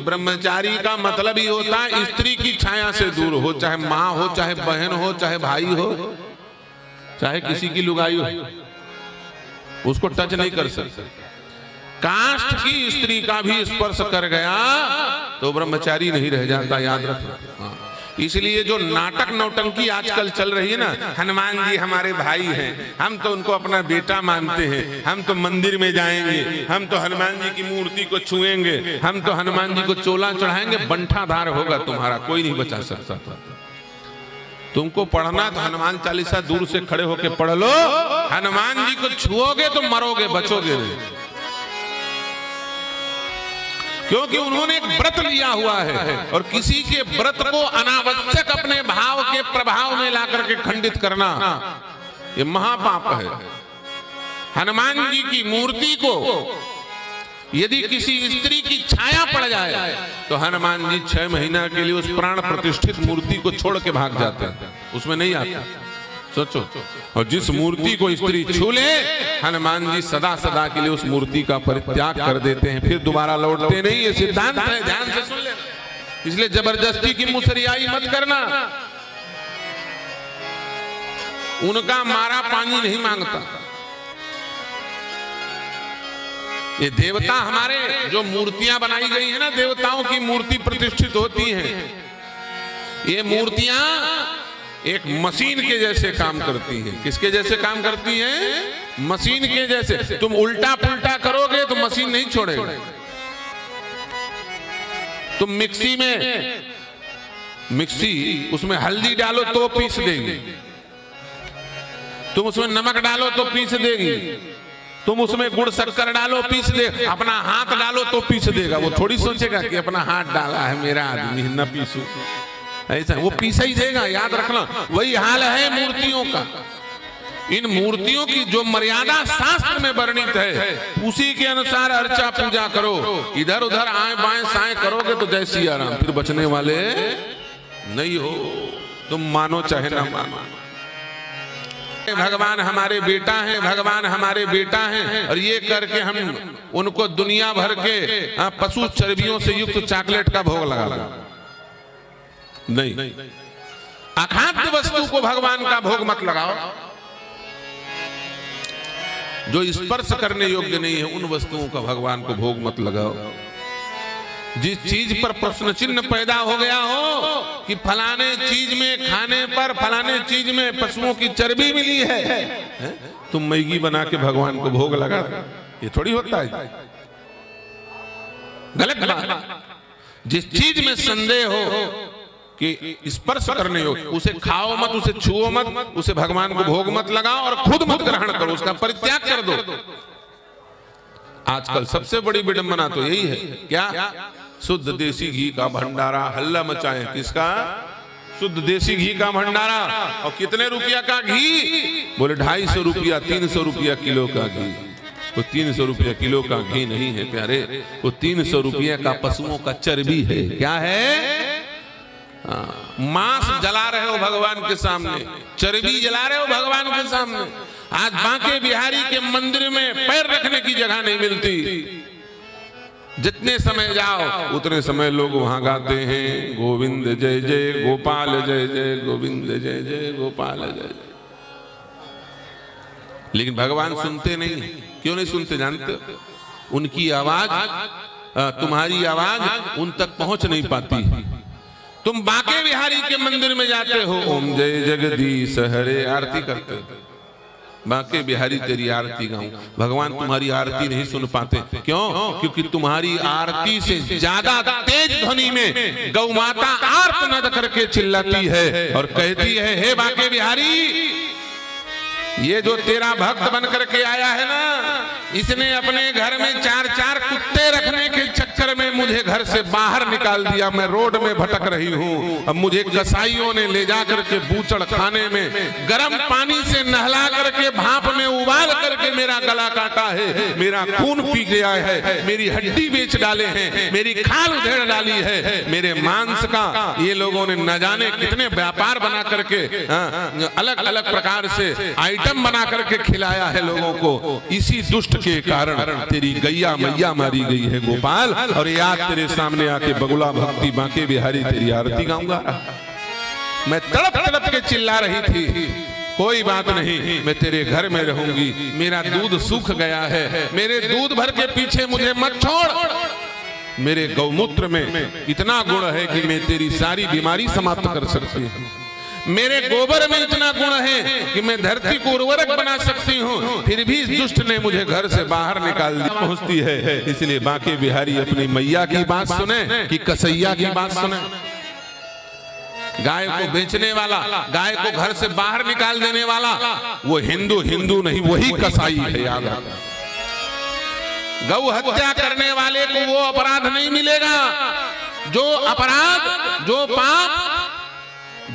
ब्रह्मचारी का मतलब ही होता है स्त्री की छाया से दूर हो, चाहे माँ हो, चाहे बहन हो, चाहे भाई हो, चाहे किसी की लुगाई हो, उसको टच नहीं कर सकते। कास्ट की स्त्री का भी स्पर्श कर गया तो ब्रह्मचारी नहीं रह जाता, याद रखना। इसलिए जो नाटक नौटंकी आजकल चल रही है ना, हनुमान जी हमारे भाई हैं, हम तो उनको अपना बेटा मानते हैं, हम तो मंदिर में जाएंगे, हम तो हनुमान जी की मूर्ति को छुएंगे, हम तो हनुमान जी को चोला चढ़ाएंगे, बंठाधार होगा तुम्हारा, कोई नहीं बचा सकता था। तुमको पढ़ना तो हनुमान चालीसा दूर से खड़े होके पढ़ लो, हनुमान जी को छुओगे तो मरोगे, बचोगे नहीं, क्योंकि उन्होंने एक व्रत लिया हुआ है और किसी के व्रत को अनावश्यक अपने भाव के प्रभाव में लाकर के खंडित करना ये महापाप है। हनुमान जी की मूर्ति को यदि किसी स्त्री की छाया पड़ जाए तो हनुमान जी 6 महीना के लिए उस प्राण प्रतिष्ठित मूर्ति को छोड़ के भाग जाते हैं, उसमें नहीं आते। सोचो, और जिस मूर्ति को स्त्री छू ले, हनुमान जी सदा सदा के लिए उस मूर्ति का परित्याग कर देते हैं, फिर दोबारा लौटते नहीं। ये सिद्धांत है, ध्यान से सुन ले। इसलिए जबरदस्ती की मुसरियाई मत करना, उनका मारा पानी नहीं मांगता। ये देवता हमारे जो मूर्तियां बनाई गई है ना, देवताओं की मूर्ति प्रतिष्ठित होती है, ये मूर्तियां एक मशीन के जैसे काम करती हैं। किसके जैसे काम करती हैं? मशीन के जैसे। तुम उल्टा पुल्टा करोगे तो मशीन नहीं छोड़ेगा। तुम मिक्सी उसमें हल्दी डालो तो पीस देगी, तुम उसमें नमक डालो तो पीस देगी, तुम उसमें गुड़ शक्कर डालो पीस दे, अपना हाथ डालो तो पीस देगा। वो थोड़ी सोचेगा कि अपना हाथ डाला है मेरा आदमी, न पीसू, ऐसा वो पीसा ही देगा, याद रखना। वही हाल है मूर्तियों का। इन मूर्तियों की जो मर्यादा शास्त्र में वर्णित है, उसी के अनुसार अर्चा पूजा करो। इधर उधर आए बाएं साएं करोगे तो जय सिया राम, फिर बचने वाले नहीं हो, तुम मानो चाहे ना मानो। भगवान हमारे बेटा हैं, भगवान हमारे बेटा हैं, और ये करके हम उनको दुनिया भर के पशु चर्बियों से युक्त चॉकलेट का भोग लगा दो। नहीं, अखाद्य वस्तु को भगवान का भोग मत लगाओ। जो स्पर्श करने योग्य नहीं है उन वस्तुओं का भगवान को भोग मत लगाओ। जिस चीज पर प्रश्न चिन्ह पैदा हो गया हो कि फलाने चीज में खाने पर, फलाने चीज में पशुओं की चर्बी मिली है, तुम मैगी बना के भगवान को भोग लगा दो, ये थोड़ी होता है, गलत बात। जिस चीज में संदेह हो कि स्पर्श करने हो, उसे खाओ मत, उसे छुओ मत, उसे भगवान को भोग मत लगाओ और खुद मत ग्रहण करो, उसका परित्याग कर दो। आजकल सबसे बड़ी विडंबना तो यही है, क्या? शुद्ध देसी घी का भंडारा, हल्ला मचाए। किसका? शुद्ध देसी घी का भंडारा। और कितने रुपया का घी? बोले 250 रुपया, 300 रुपया किलो का घी। वो 300 रुपया किलो का घी नहीं है प्यारे, वो 300 रुपया का पशुओं का चर्बी है। क्या है? मांस जला रहे हो भगवान के सामने, चर्बी जला रहे हो भगवान के सामने। आज बांके बिहारी के मंदिर में पैर रखने की जगह नहीं मिलती। जितने समय जाओ उतने समय लोग वहां गाते हैं गोविंद जय जय गोपाल जय जय, गोविंद जय जय गोपाल जय जय। लेकिन भगवान सुनते नहीं। क्यों नहीं सुनते जानते? उनकी आवाज, तुम्हारी आवाज उन तक पहुंच नहीं पाती। तुम बांके बिहारी के मंदिर में जाते हो, ओम जय जगदीश हरे आरती करते हो, बांके बिहारी तेरी आरती गाऊं, भगवान तुम्हारी आरती नहीं सुन पाते। क्यों? क्योंकि तुम्हारी आरती से ज्यादा तेज ध्वनि में गौ माता आर्तनाद करके चिल्लाती है और कहती है, हे बांके बिहारी, ये जो तेरा भक्त बन करके आया है ना, इसने अपने घर में 4-4 कुत्ते रखने के चक्कर में मुझे घर से बाहर निकाल दिया। मैं रोड में भटक रही हूँ। अब मुझे कसाईयों ने ले जा करके बूचड़ खाने में गर्म पानी से नहला करके भाप में उबाल करके मेरा गला काटा है, मेरा खून पी गया है, मेरी हड्डी बेच डाले हैं, मेरी खाल उधेड़ डाली है, मेरे मांस का ये लोगों ने न जाने कितने व्यापार बना करके अलग अलग प्रकार से आइटम बना करके खिलाया है लोगों को। इसी दुष्ट के कारण तेरी गैया मैया मारी गई है गोपाल। और याद तेरे सामने आके बगुला भक्ति बांके बिहारी तेरी आरती गाऊंगा। मैं तड़प तड़प के चिल्ला रही थी, कोई बात नहीं, मैं तेरे घर में रहूंगी, मेरा दूध सूख गया है, मेरे दूध भर के पीछे मुझे मत छोड़। मेरे गौमूत्र में इतना गुण है कि मैं तेरी सारी बीमारी समाप्त कर सकती हूँ। मेरे गोबर में इतना गुण है कि मैं धरती को उर्वरक बना सकती हूँ। फिर भी इस दुष्ट ने मुझे घर से बाहर निकाल दिया। पहुँचती है, इसलिए बांके बिहारी अपनी मैया की बात सुने कि कसैया की बात सुने। गाय को बेचने वाला, गाय को घर से बाहर निकाल देने वाला वो हिंदू नहीं, वही कसाई है। याद रखना, गौ हत्या करने वाले को वो अपराध नहीं मिलेगा जो अपराध, जो पाप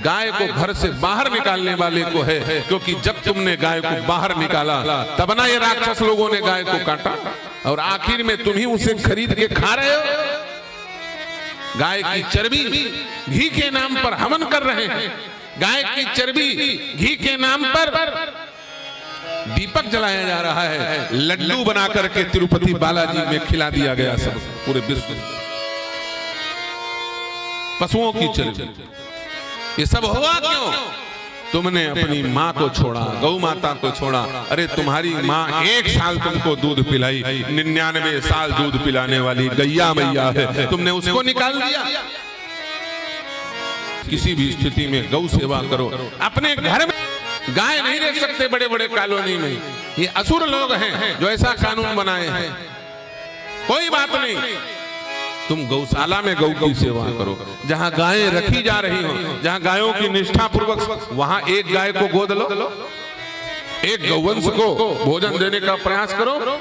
गाय को घर से बाहर निकालने वाले को है। क्योंकि जब तुमने गाय को बाहर निकाला तब ना ये राक्षस लोगों ने गाय को काटा, और आखिर में तुम ही उसे खरीद के खा रहे हो। गाय की चर्बी घी के नाम पर हवन कर रहे हैं। गाय की चर्बी घी के नाम पर दीपक जलाया जा रहा है, लड्डू बना करके तिरुपति बालाजी में खिला दिया गया सब पूरे विश्व में। पशुओं की चर्बी, ये सब हुआ क्यों? तुमने अपनी माँ को छोड़ा, गौ माता को छोड़ा। अरे तुम्हारी माँ 1 साल तुमको दूध पिलाई, 99 साल दूध पिलाने वाली गैया मैया है, तुमने उसको निकाल दिया। किसी भी स्थिति में गौ सेवा करो। अपने घर में गाय नहीं रख सकते बड़े बड़े कॉलोनी में, ये असुर लोग हैं जो ऐसा कानून बनाए हैं। कोई बात नहीं, तुम गौशाला में गौ की सेवा करो। जहां गायें रखी जा रही हो, जहां गायों की निष्ठा पूर्वक, वहां एक गाय को गोद लो, एक गौवंश को भोजन देने का प्रयास करो।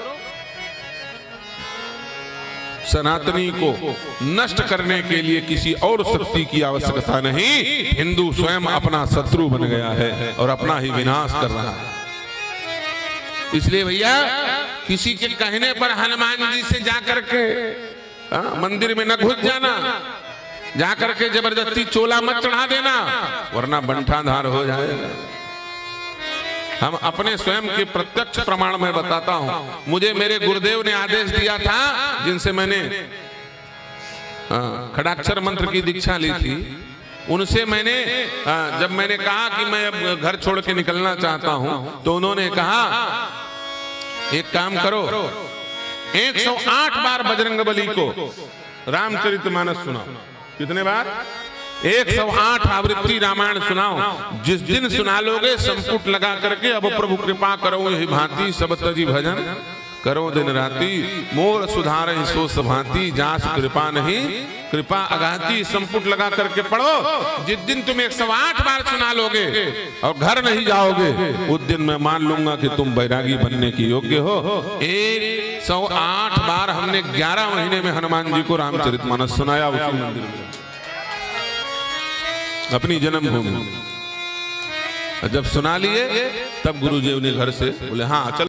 सनातनी को नष्ट करने के लिए किसी और शक्ति की आवश्यकता नहीं। हिंदू स्वयं अपना शत्रु बन गया है और अपना ही विनाश कर रहा है। इसलिए भैया, किसी के कहने पर हनुमान जी से जाकर के मंदिर में न घुस जाना, जाकर के जबरदस्ती चोला मत चढ़ा देना, वरना बंठाधार हो जाएगा। हम अपने स्वयं के प्रत्यक्ष प्रमाण में बताता हूं। मुझे मेरे गुरुदेव ने आदेश दिया था, जिनसे मैंने खड़ाक्षर मंत्र की दीक्षा ली थी, उनसे मैंने जब मैंने कहा कि मैं घर छोड़ के निकलना चाहता हूं, तो उन्होंने कहा एक काम करो, 108 बार बजरंगबली को रामचरितमानस सुनाओ। कितने बार? 108 आवृत्ति रामायण सुनाओ। जिस दिन सुना लोगे संपुट लगा करके, अब प्रभु कृपा करो यही भांति, सब तजी भजन करो दिन राती, मोर सुधार सो सभांति, जास कृपा नहीं कृपा अगाती। संपुट लगा करके पढ़ो। जिस दिन तुम 108 बार सुना लोगे और घर नहीं जाओगे, उस दिन मैं मान लूंगा कि तुम बैरागी बनने की योग्य हो। 108 बार हमने 11 महीने में हनुमान जी को रामचरितमानस सुनाया उसी मंदिर में, अपनी जन्मभूमि। जब सुना लिए तब गुरुदेव ने घर से बोले हाँ चल